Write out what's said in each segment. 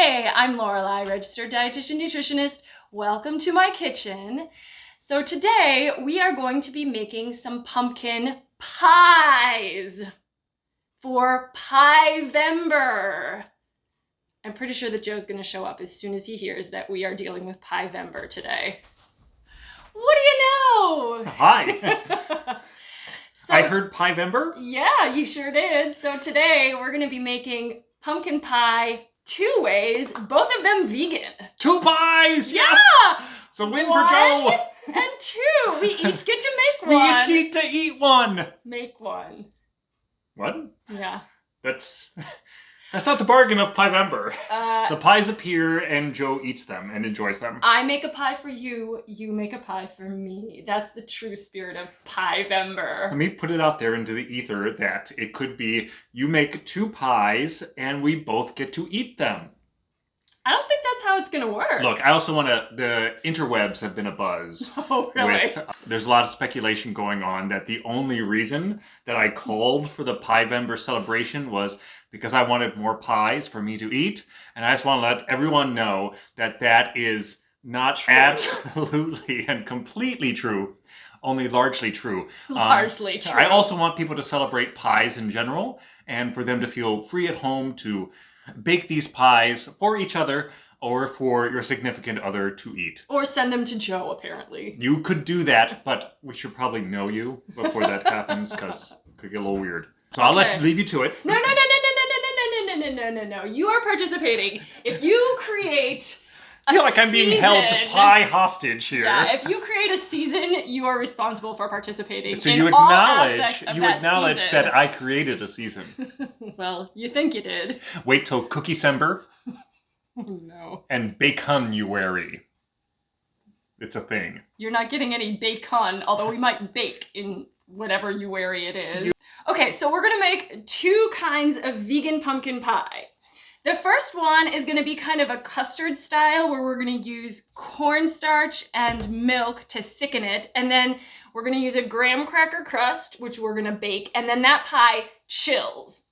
Hey, I'm Lorelei, registered dietitian nutritionist. Welcome to my kitchen. So today we are going to be making some pumpkin pies for Pie-vember. I'm pretty sure that Joe's going to show up as soon as he hears that we are dealing with Pie-vember today. What do you know? Hi. I heard Pie-vember? Yeah, you sure did. So today we're going to be making pumpkin pie two ways, both of them vegan. Two pies! Yeah! Yes! It's a win for Joe! And two. We each get to make We one. each get to eat one. Make one. What? Yeah. That's not the bargain of Pie-vember. The pies appear and Joe eats them and enjoys them. I make a pie for you, you make a pie for me. That's the true spirit of Pie-vember. Let me put it out there into the ether that it could be you make two pies and we both get to eat them. I don't think that's how it's gonna work. Look, I also want to, the interwebs have been abuzz. Oh, really? There's a lot of speculation going on that the only reason that I called for the Pie-vember celebration was because I wanted more pies for me to eat. And I just want to let everyone know that that is not true. Absolutely and completely true. Only largely true. Largely true. I also want people to celebrate pies in general and for them to feel free at home to bake these pies for each other or for your significant other to eat. Or send them to Joe, apparently. You could do that, but we should probably know you before that happens because it could get a little weird. So I'll leave you to it. No. You are participating. If you create I feel like I'm being held to pie hostage here. Yeah, if you create a season, you are responsible for participating. So in you all acknowledge aspects of that season. that I created a season. Well, you think you did. Wait till Cookie-sember. No. And Baconuary. It's a thing. You're not getting any bacon, although we might bake in whatever you worry it is. Okay, so we're gonna make two kinds of vegan pumpkin pie. The first one is gonna be kind of a custard style where we're gonna use cornstarch and milk to thicken it. And then we're gonna use a graham cracker crust, which we're gonna bake. And then that pie chills.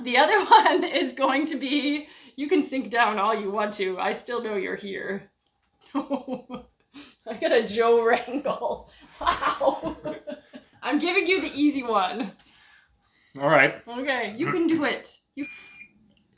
The other one is going to be, you can sink down all you want to. I still know you're here. I got a Joe wrangle. Wow. I'm giving you the easy one. All right. Okay, you can do it.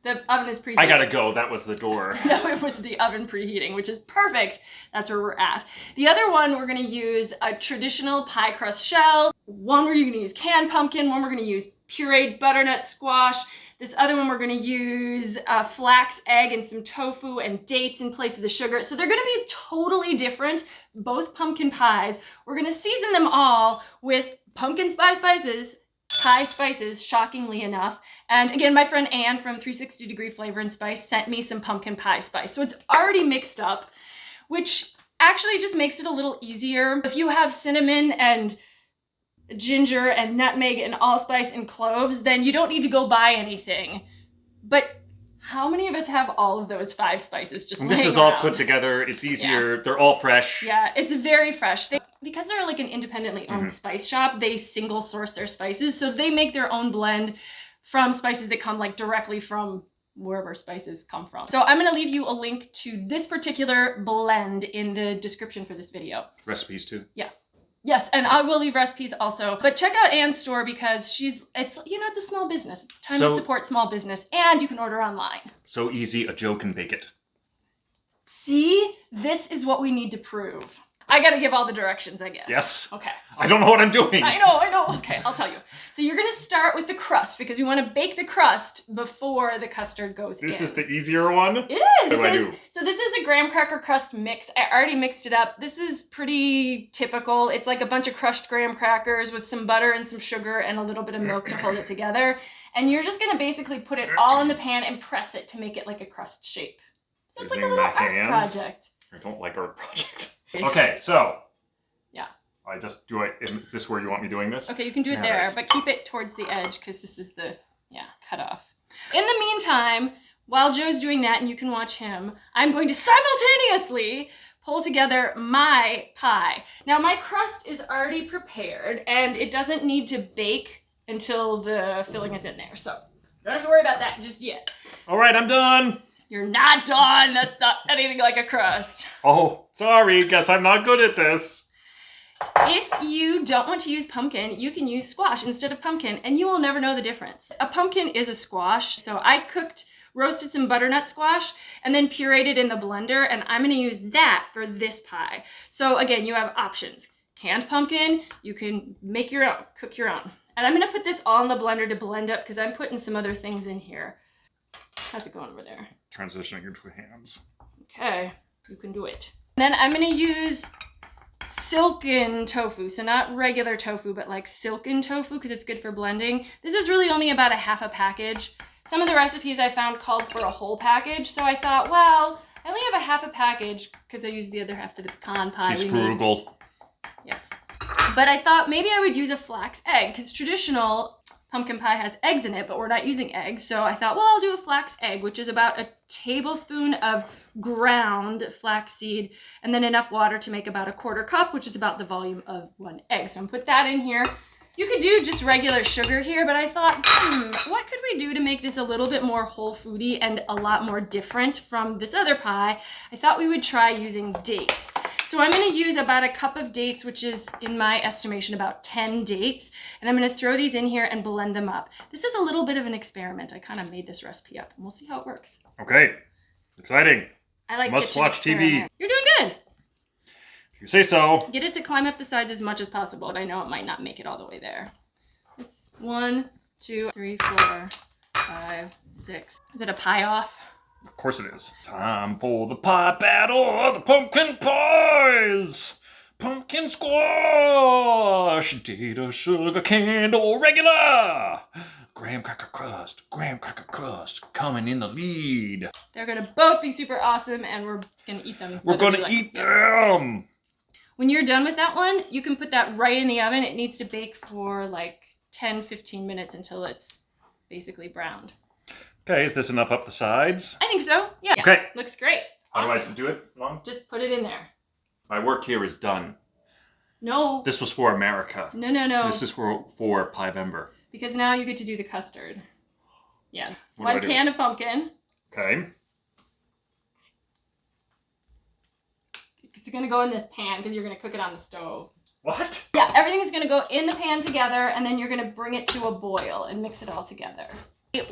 The oven is preheating. I gotta go. That was the door. No, it was the oven preheating, which is perfect. That's where we're at. The other one, we're gonna use a traditional pie crust shell. One where you're gonna use canned pumpkin. One we're gonna use pureed butternut squash. This other one, we're gonna use a flax egg and some tofu and dates in place of the sugar. So they're gonna be totally different, both pumpkin pies. We're gonna season them all with pumpkin spice spices, pie spices, shockingly enough. And again, my friend Anne from 360 Degree Flavor and Spice sent me some pumpkin pie spice. So it's already mixed up, which actually just makes it a little easier. If you have cinnamon and ginger and nutmeg and allspice and cloves, then you don't need to go buy anything. But how many of us have all of those 5 spices just laying around? This is all put together. It's easier. Yeah. They're all fresh. Yeah, it's very fresh. Because they're like an independently owned spice shop, they single source their spices. So they make their own blend from spices that come like directly from wherever spices come from. So I'm gonna leave you a link to this particular blend in the description for this video. Recipes too? Yeah. Yes, and I will leave recipes also. But check out Anne's store because it's a small business. It's time to support small business, and you can order online. So easy, a Joe can bake it. See? This is what we need to prove. I gotta give all the directions, I guess. Yes. Okay. I don't know what I'm doing. I know. Okay, I'll tell you. So you're gonna start with the crust because we want to bake the crust before the custard goes in. This is the easier one? It is. So this is a graham cracker crust mix. I already mixed it up. This is pretty typical. It's like a bunch of crushed graham crackers with some butter and some sugar and a little bit of milk to hold it together. And you're just gonna basically put it all in the pan and press it to make it like a crust shape. So it's like a little art project. I don't like art projects. Okay, so. Yeah. I just do it. Is this where you want me doing this? Okay, you can do it there, but keep it towards the edge because this is the, cut off. In the meantime, while Joe's doing that and you can watch him, I'm going to simultaneously pull together my pie. Now my crust is already prepared and it doesn't need to bake until the filling is in there. So don't have to worry about that just yet. All right, I'm done. You're not done. That's not anything like a crust. Oh, sorry. Guess I'm not good at this. If you don't want to use pumpkin, you can use squash instead of pumpkin, and you will never know the difference. A pumpkin is a squash, so I roasted some butternut squash and then pureed it in the blender, and I'm gonna use that for this pie. So again, you have options. Canned pumpkin, you can make your own, cook your own. And I'm gonna put this all in the blender to blend up because I'm putting some other things in here. How's it going over there? Transitioning into hands. Okay, you can do it. Then I'm gonna use silken tofu, so not regular tofu, but like silken tofu because it's good for blending. This is really only about a half a package. Some of the recipes I found called for a whole package, so I thought, well, I only have a half a package because I used the other half for the pecan pie. She's frugal. Yes. But I thought maybe I would use a flax egg because traditional pumpkin pie has eggs in it, but we're not using eggs. So I thought, well, I'll do a flax egg, which is about a tablespoon of ground flaxseed and then enough water to make about a 1/4 cup, which is about the volume of 1 egg. So I'm put that in here. You could do just regular sugar here, but I thought, what could we do to make this a little bit more whole foody and a lot more different from this other pie? I thought we would try using dates. So I'm gonna use about a cup of dates, which is, in my estimation, about 10 dates. And I'm gonna throw these in here and blend them up. This is a little bit of an experiment. I kind of made this recipe up, and we'll see how it works. Okay, exciting. I like must-watch TV. You're doing good. If you say so. Get it to climb up the sides as much as possible, but I know it might not make it all the way there. It's 1, 2, 3, 4, 5, 6. Is it a pie off? Of course it is. Time for the pie battle of the pumpkin pies. Pumpkin squash, data, sugar, candle, regular. Graham cracker crust, coming in the lead. They're gonna both be super awesome, and we're gonna eat them. We're gonna eat them. When you're done with that one, you can put that right in the oven. It needs to bake for like 10-15 minutes until it's basically browned. Okay, is this enough up the sides? I think so. Yeah. Okay. Looks great. How Awesome. do I have to do it, Mom? Just put it in there. My work here is done. No. This was for America. No. This is for Pie-vember. Because now you get to do the custard. Yeah. What 1 can of pumpkin. Okay. It's gonna go in this pan because you're gonna cook it on the stove. What? Yeah, everything's gonna go in the pan together, and then you're gonna bring it to a boil and mix it all together.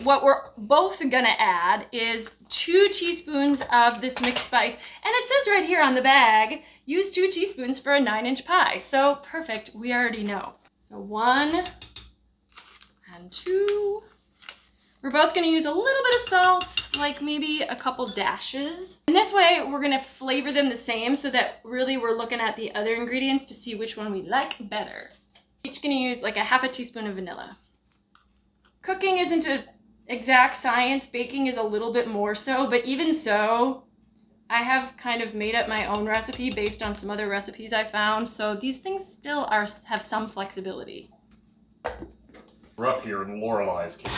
What we're both gonna add is 2 teaspoons of this mixed spice. And it says right here on the bag, use 2 teaspoons for a 9-inch pie. So perfect, we already know. So 1 and 2. We're both gonna use a little bit of salt, like maybe a couple dashes. And this way we're gonna flavor them the same so that really we're looking at the other ingredients to see which one we like better. Each gonna use like a 1/2 teaspoon of vanilla. Cooking isn't an exact science, baking is a little bit more so, but even so, I have kind of made up my own recipe based on some other recipes I found, so these things still have some flexibility. Rough here in Lorelei's kitchen.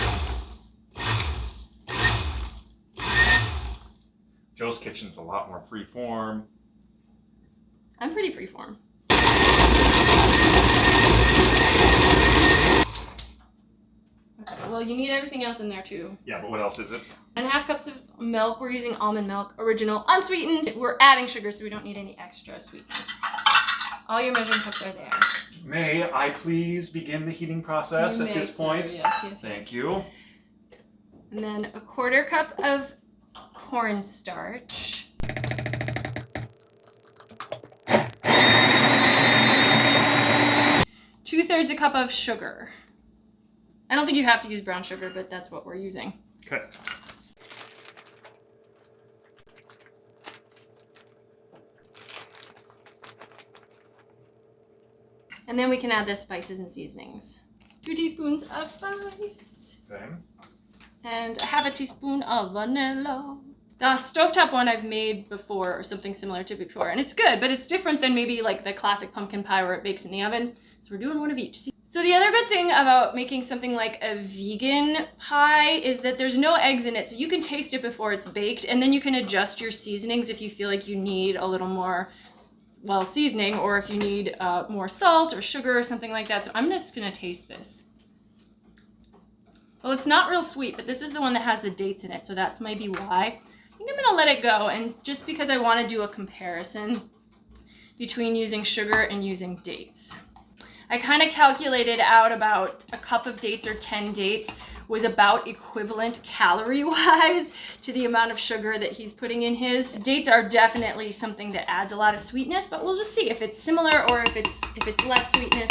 Joe's kitchen's a lot more free-form. I'm pretty freeform. Okay, well, you need everything else in there too. Yeah, but what else is it? 1/2 cups of milk. We're using almond milk, original, unsweetened. We're adding sugar, so we don't need any extra sweetening. All your measuring cups are there. May I please begin the heating process at this point? Yes. Thank you. And then a 1/4 cup of cornstarch. Two-thirds a cup of sugar. I don't think you have to use brown sugar, but that's what we're using. Okay. And then we can add the spices and seasonings. 2 teaspoons of spice. Okay. And 1/2 teaspoon of vanilla. The stovetop one I've made before, or something similar to before, and it's good, but it's different than maybe like the classic pumpkin pie where it bakes in the oven. So we're doing one of each. So the other good thing about making something like a vegan pie is that there's no eggs in it, so you can taste it before it's baked, and then you can adjust your seasonings if you feel like you need a little more, well, seasoning, or if you need more salt or sugar or something like that. So I'm just gonna taste this. Well, it's not real sweet, but this is the one that has the dates in it, so that's maybe why. think I'm gonna let it go, and just because I want to do a comparison between using sugar and using dates. I kind of calculated out about a cup of dates or 10 dates was about equivalent calorie-wise to the amount of sugar that he's putting in his. Dates are definitely something that adds a lot of sweetness, but we'll just see if it's similar or if it's less sweetness.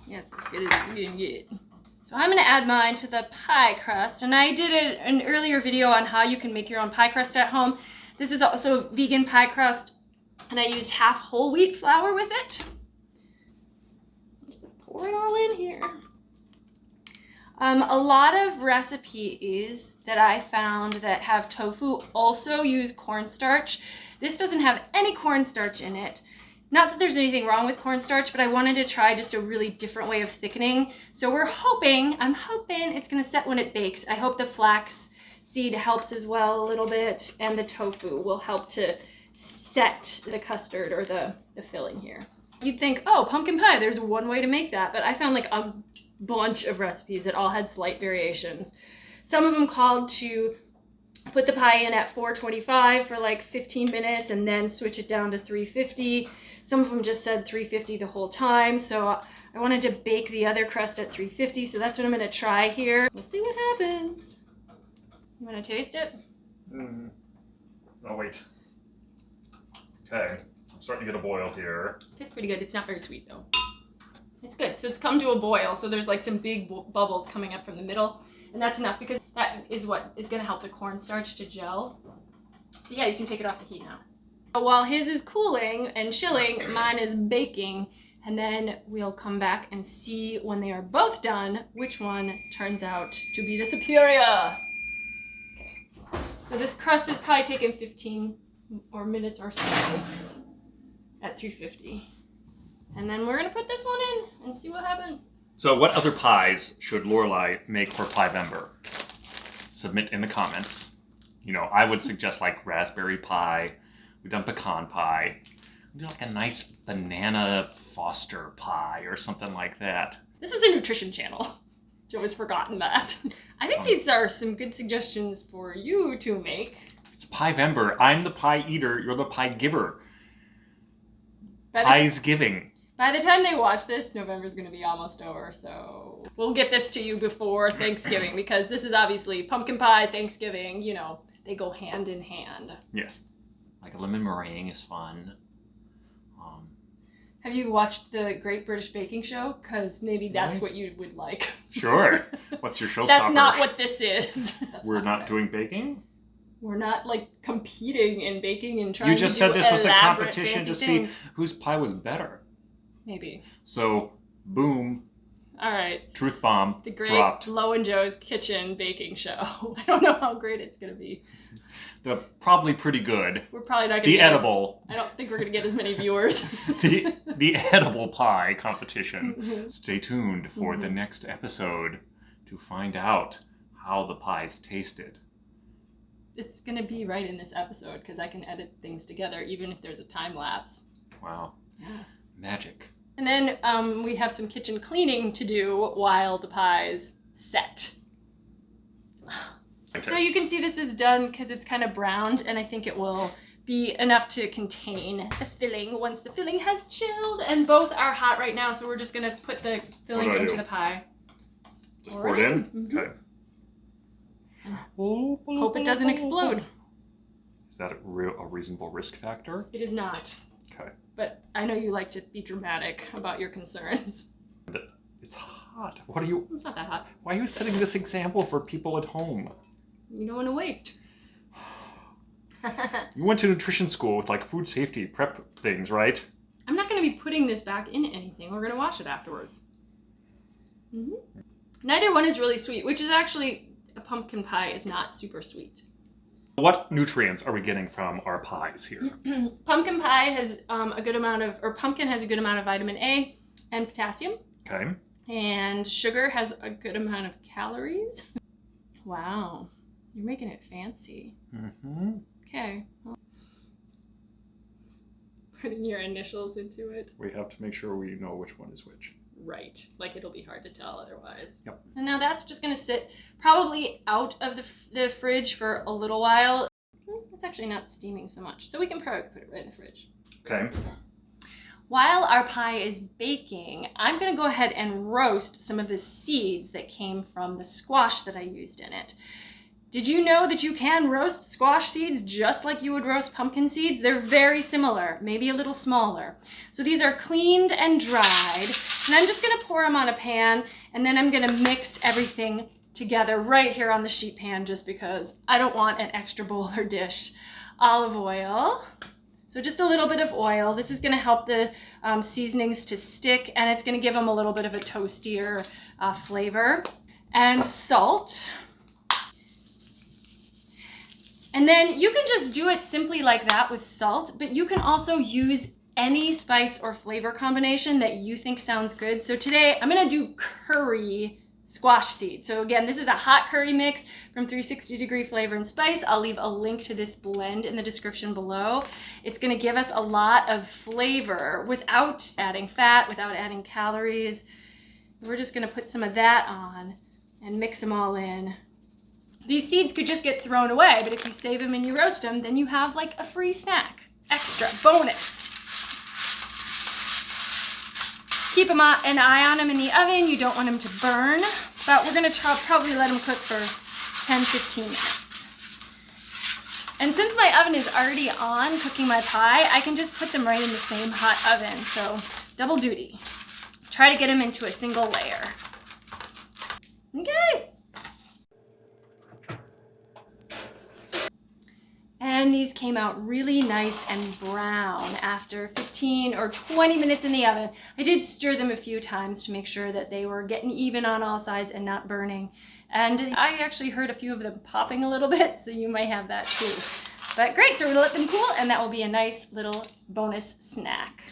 Yeah, it's as good as you can get. So I'm gonna add mine to the pie crust, and I did an earlier video on how you can make your own pie crust at home. This is also vegan pie crust, and I used half whole wheat flour with it. Just pour it all in here. A lot of recipes that I found that have tofu also use cornstarch. This doesn't have any cornstarch in it. Not that there's anything wrong with cornstarch, but I wanted to try just a really different way of thickening. So I'm hoping it's gonna set when it bakes. I hope the flax seed helps as well a little bit, and the tofu will help to set the custard or the filling here. You'd think, oh, pumpkin pie, there's one way to make that, but I found like a bunch of recipes that all had slight variations. Some of them called to put the pie in at 425 for like 15 minutes and then switch it down to 350. Some of them just said 350 the whole time, so I wanted to bake the other crust at 350, so that's what I'm gonna try here. We'll see what happens. You wanna taste it? Oh, wait. Okay, I'm starting to get a boil here. Tastes pretty good. It's not very sweet though. It's good. So it's come to a boil, so there's like some big bubbles coming up from the middle, and that's enough because that is what is going to help the cornstarch to gel. So yeah, you can take it off the heat now. So while his is cooling and chilling, mine is baking, and then we'll come back and see when they are both done which one turns out to be the superior. Okay. So this crust is probably taken 15 minutes or so at 350. And then we're gonna put this one in and see what happens. So what other pies should Lorelei make for Pie-vember? Submit in the comments. You know, I would suggest like raspberry pie. We've done pecan pie. We do like a nice banana Foster pie or something like that. This is a nutrition channel. Joe has forgotten that. I think these are some good suggestions for you to make. It's Pie-vember. I'm the pie eater. You're the pie giver. Pies giving. By the time they watch this, November's going to be almost over, so we'll get this to you before Thanksgiving, because this is obviously pumpkin pie, Thanksgiving, you know, they go hand in hand. Yes. Like a lemon meringue is fun. Have you watched the Great British Baking Show? Because maybe that's what you would like. Sure. What's your showstopper? That's not what this is. We're not doing baking? We're not like competing in baking and trying to do You just said this was a competition to things. See whose pie was better. Maybe. So, boom. All right. Truth bomb. The Great dropped. Lorelei and Joe's Kitchen Baking Show. I don't know how great it's going to be. They're probably pretty good. We're probably not going to The edible. I don't think we're going to get as many viewers. the edible pie competition. Stay tuned for the next episode to find out how the pies tasted. It's going to be right in this episode because I can edit things together even if there's a time lapse. Wow. Yeah. Magic. And then we have some kitchen cleaning to do while the pies set. So you can see this is done because it's kind of browned, and I think it will be enough to contain the filling once the filling has chilled. And both are hot right now, so we're just going to put the filling into the pie. Just pour it in? Okay. Hope it doesn't explode. Is that a reasonable risk factor? It is not. Okay. But I know you like to be dramatic about your concerns. It's hot. What are you... It's not that hot. Why are you setting this example for people at home? You don't want to waste. You went to nutrition school with like food safety prep things, right? I'm not going to be putting this back in anything. We're going to wash it afterwards. Neither one is really sweet, which is actually... A pumpkin pie is not super sweet. What nutrients are we getting from our pies here? Pumpkin pie has a good amount of, or pumpkin has a good amount of vitamin A and potassium. Okay. And sugar has a good amount of calories. Wow, you're making it fancy. Okay. Well, putting your initials into it. We have to make sure we know which one is which. right. Like it'll be hard to tell otherwise. Yep. And now that's just gonna sit probably out of the fridge for a little while. It's actually not steaming so much, so we can probably put it right in the fridge. Okay. While our pie is baking, I'm gonna go ahead and roast some of the seeds that came from the squash that I used in it. Did you know that you can roast squash seeds just like you would roast pumpkin seeds? They're very similar, maybe a little smaller. So these are cleaned and dried, and I'm just gonna pour them on a pan, and then I'm gonna mix everything together right here on the sheet pan just because I don't want an extra bowl or dish. Olive oil. So just a little bit of oil. This is gonna help the seasonings to stick, and it's gonna give them a little bit of a toastier flavor. And salt. And then you can just do it simply like that with salt, but you can also use any spice or flavor combination that you think sounds good. So today I'm gonna do curry squash seeds. So again, this is a hot curry mix from 360 Degree Flavor and Spice. I'll leave a link to this blend in the description below. It's gonna give us a lot of flavor without adding fat, without adding calories. We're just gonna put some of that on and mix them all in. These seeds could just get thrown away, but if you save them and you roast them, then you have like a free snack. Extra, bonus. Keep an eye on them in the oven. You don't want them to burn, but we're gonna probably let them cook for 10-15 minutes. And since my oven is already on cooking my pie, I can just put them right in the same hot oven, so double duty. Try to get them into a single layer. Okay. And these came out really nice and brown after 15 or 20 minutes in the oven. I did stir them a few times to make sure that they were getting even on all sides and not burning. And I actually heard a few of them popping a little bit, so you might have that too. But great, so we're gonna let them cool, and that will be a nice little bonus snack.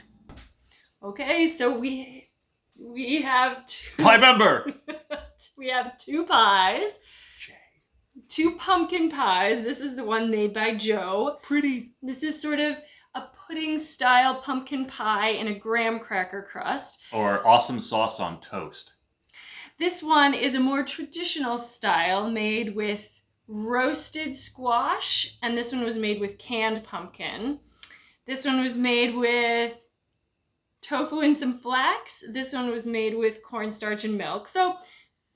Okay, so we have Pie-vember! we have two pies. Two pumpkin pies. This is the one made by Joe. Pretty. This is sort of a pudding style pumpkin pie in a graham cracker crust. Or awesome sauce on toast. This one is a more traditional style made with roasted squash, and this one was made with canned pumpkin. This one was made with tofu and some flax. This one was made with cornstarch and milk. So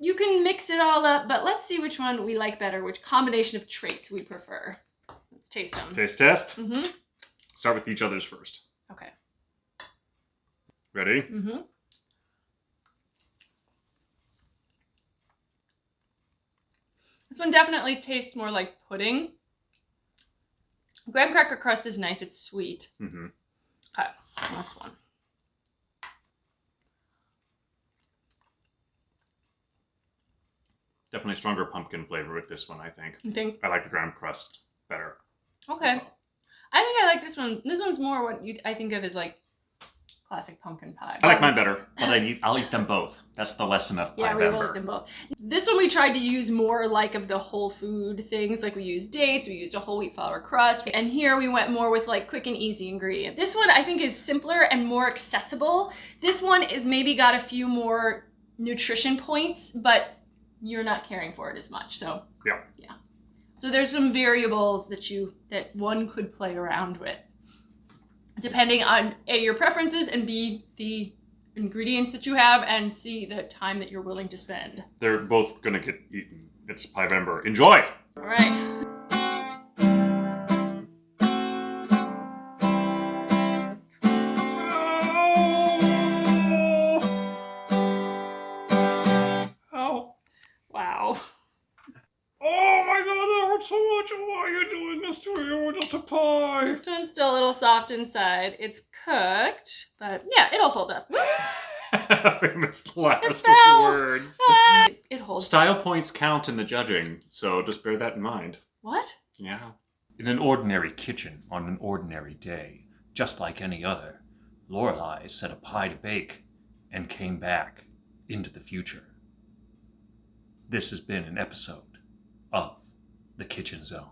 you can mix it all up, but let's see which one we like better, which combination of traits we prefer. Let's taste them. Taste test? Mm-hmm. Start with each other's first. Okay. Ready? Mm-hmm. This one definitely tastes more like pudding. Graham cracker crust is nice, it's sweet. Mm-hmm. Okay, last one. Definitely stronger pumpkin flavor with this one, I think. You think? I like the graham crust better. Okay. Well. I think I like this one. This one's more what I think of as like classic pumpkin pie. I like mine better, but I'll eat them both. That's the lesson of Yeah, we will Pie-vember. eat them both. This one we tried to use more like of the whole food things, like we used dates, we used a whole wheat flour crust, and here we went more with like quick and easy ingredients. This one I think is simpler and more accessible. This one is maybe got a few more nutrition points, but you're not caring for it as much. So yeah. So there's some variables that one could play around with, depending on A, your preferences, and B, the ingredients that you have, and C, the time that you're willing to spend. They're both gonna get eaten. It's Pie-vember. Enjoy! All right. Oh. Wow. Oh my god, that hurts so much. Why are you doing this to me? You're just a pie. This one's still a little soft inside. It's cooked, but yeah, it'll hold up. Whoops. Famous last fell. words. It holds. Style points count in the judging, so just bear that in mind. What? Yeah. In an ordinary kitchen on an ordinary day, just like any other, Lorelei set a pie to bake and came back into the future. This has been an episode of The Kitchen Zone.